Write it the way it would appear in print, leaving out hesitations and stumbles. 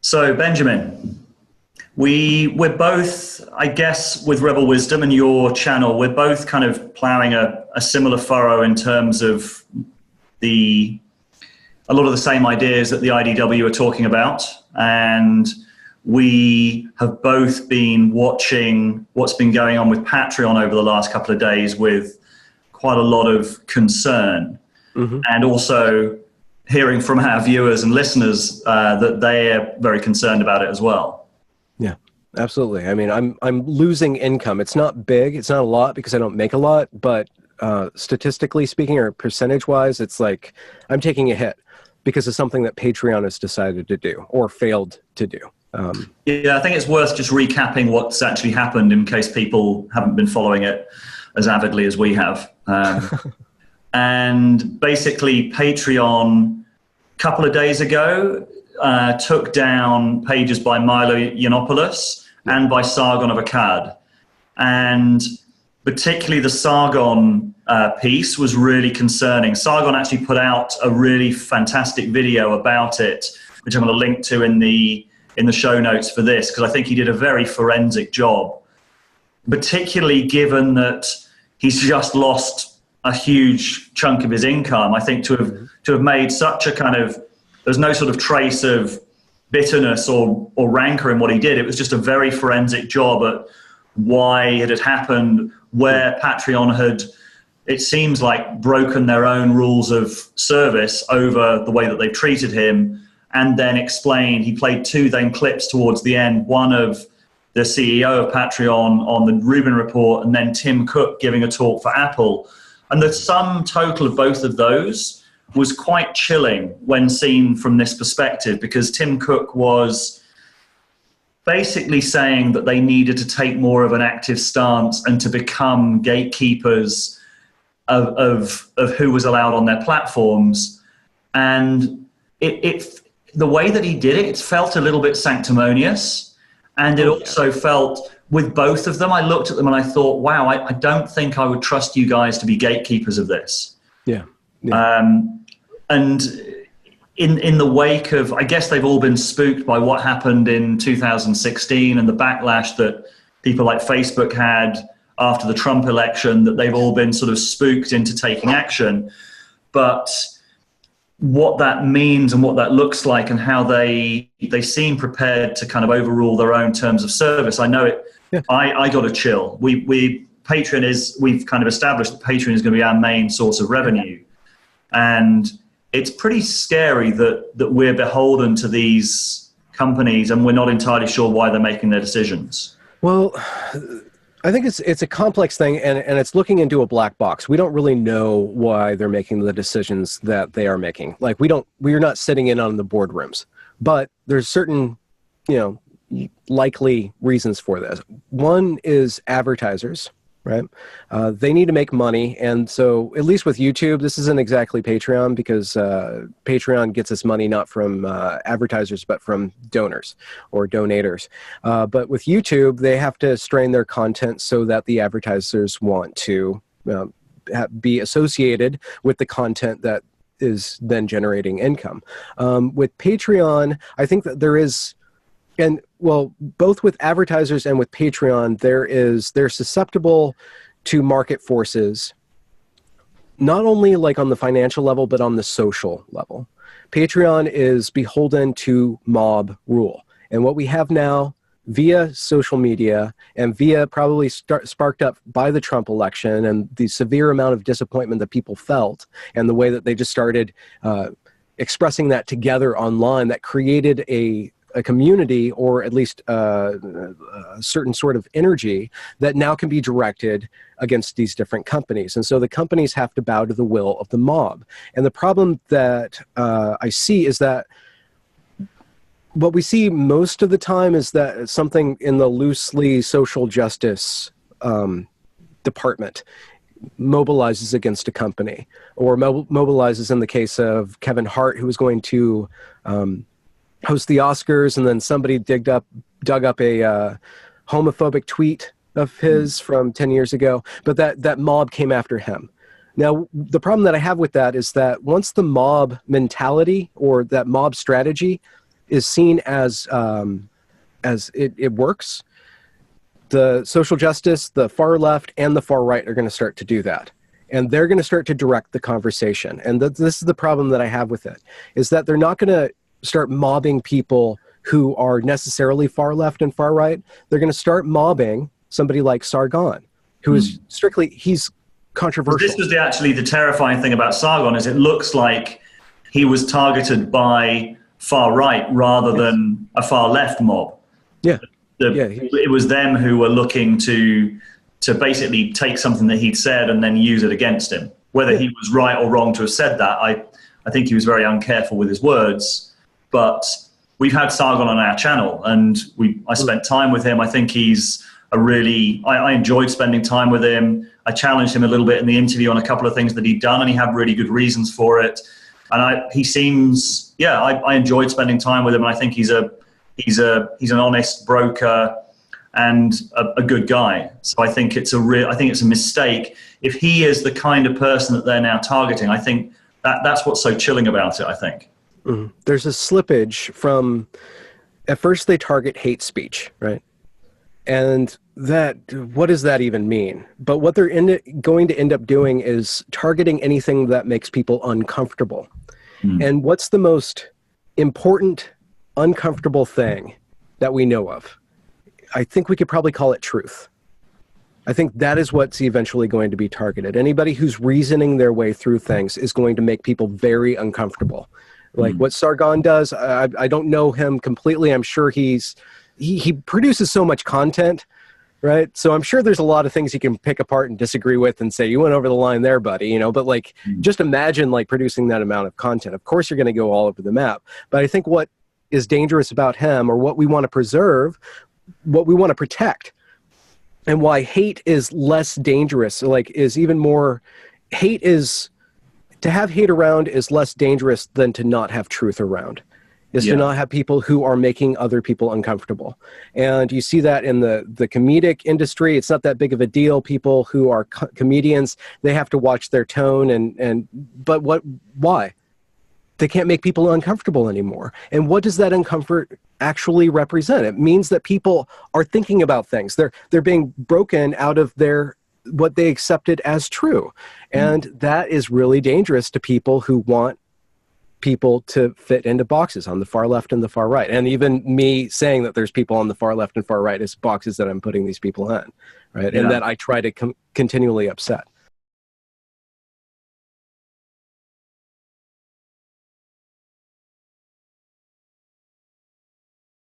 So, Benjamin, we're both, I guess, with Rebel Wisdom and your channel, we're both kind of plowing a similar furrow in terms of the a lot of the same ideas that the IDW are talking about. And we have both been watching what's been going on with Patreon over the last couple of days with quite a lot of concern. Mm-hmm. And also hearing from our viewers and listeners that they are very concerned about it as well. Yeah, absolutely. I mean, I'm losing income. It's not big. It's not a lot because I don't make a lot, but statistically speaking or percentage-wise, it's like I'm taking a hit because of something that Patreon has decided to do or failed to do. Yeah, I think it's worth just recapping what's actually happened in case people haven't been following it as avidly as we have. And basically, Patreon, a couple of days ago, took down pages by Milo Yiannopoulos and by Sargon of Akkad. And particularly the Sargon piece was really concerning. Sargon actually put out a really fantastic video about it, which I'm going to link to in the show notes for this, because I think he did a very forensic job, particularly given that he's just lost a huge chunk of his income. I think to have made such a kind of, there's no sort of trace of bitterness or rancor in what he did. It was just a very forensic job at why it had happened, where Patreon had, it seems like, broken their own rules of service over the way that they've treated him, and then explained, he played two then clips towards the end, one of the CEO of Patreon on the Rubin Report, and then Tim Cook giving a talk for Apple. And the sum total of both of those was quite chilling when seen from this perspective, because Tim Cook was basically saying that they needed to take more of an active stance and to become gatekeepers of who was allowed on their platforms. And the way that he did it, it felt a little bit sanctimonious. And it also felt, with both of them, I looked at them and I thought, wow, I don't think I would trust you guys to be gatekeepers of this. Yeah. And in the wake of, I guess they've all been spooked by what happened in 2016 and the backlash that people like Facebook had after the Trump election, that they've all been sort of spooked into taking action. But what that means and what that looks like and how they seem prepared to kind of overrule their own terms of service, I know it. Yeah. I got a chill. We've kind of established that Patreon is going to be our main source of revenue. And it's pretty scary that we're beholden to these companies and we're not entirely sure why they're making their decisions. Well, I think it's a complex thing, and it's looking into a black box. We don't really know why they're making the decisions that they are making. Like we're not sitting in on the boardrooms, but there's certain, likely reasons for this. One is advertisers, right? They need to make money. And so at least with YouTube, this isn't exactly Patreon, because Patreon gets its money not from advertisers, but from donors or donators. But with YouTube, they have to strain their content so that the advertisers want to be associated with the content that is then generating income. With Patreon, I think that there is, and well, both with advertisers and with Patreon, they're susceptible to market forces, not only like on the financial level, but on the social level. Patreon is beholden to mob rule. And what we have now via social media and via probably sparked up by the Trump election and the severe amount of disappointment that people felt and the way that they just started expressing that together online, that created a community, or at least a certain sort of energy that now can be directed against these different companies. And so the companies have to bow to the will of the mob. And the problem that I see is that what we see most of the time is that something in the loosely social justice department mobilizes against a company, or mobilizes in the case of Kevin Hart, who was going to host the Oscars, and then somebody dug up a homophobic tweet of his from 10 years ago, but that mob came after him. Now, the problem that I have with that is that once the mob mentality or that mob strategy is seen as it works, the social justice, the far left, and the far right are going to start to do that. And they're going to start to direct the conversation. And this is the problem that I have with it, is that they're not going to start mobbing people who are necessarily far left and far right. They're going to start mobbing somebody like Sargon, who is he's controversial. This was actually the terrifying thing about Sargon, is it looks like he was targeted by far right rather than a far left mob. Yeah. It was them who were looking to basically take something that he'd said and then use it against him. Whether he was right or wrong to have said that, I think he was very uncareful with his words. But we've had Sargon on our channel, and I spent time with him. I think he's I enjoyed spending time with him. I challenged him a little bit in the interview on a couple of things that he'd done, and he had really good reasons for it. And I enjoyed spending time with him. And I think he's an honest broker and a good guy. So I think it's a mistake if he is the kind of person that they're now targeting. I think that's what's so chilling about it, I think. There's a slippage from, at first they target hate speech, right? And what does that even mean? But what they're going to end up doing is targeting anything that makes people uncomfortable. And what's the most important uncomfortable thing that we know of? I think we could probably call it truth. I think that is what's eventually going to be targeted. Anybody who's reasoning their way through things is going to make people very uncomfortable. Like what Sargon does, I don't know him completely. I'm sure he produces so much content, right? So I'm sure there's a lot of things he can pick apart and disagree with and say, you went over the line there, buddy, but like, just imagine like producing that amount of content. Of course, you're going to go all over the map. But I think what is dangerous about him, or what we want to preserve, what we want to protect, and why hate is less dangerous, like is even more, to have hate around is less dangerous than to not have truth around. Is to not have people who are making other people uncomfortable. And you see that in the comedic industry. It's not that big of a deal. People who are comedians, they have to watch their tone but why? They can't make people uncomfortable anymore. And what does that uncomfort actually represent? It means that people are thinking about things. They're being broken out of what they accepted as true. And that is really dangerous to people who want people to fit into boxes on the far left and the far right. And even me saying that there's people on the far left and far right is boxes that I'm putting these people in, right? And that I try to continually upset.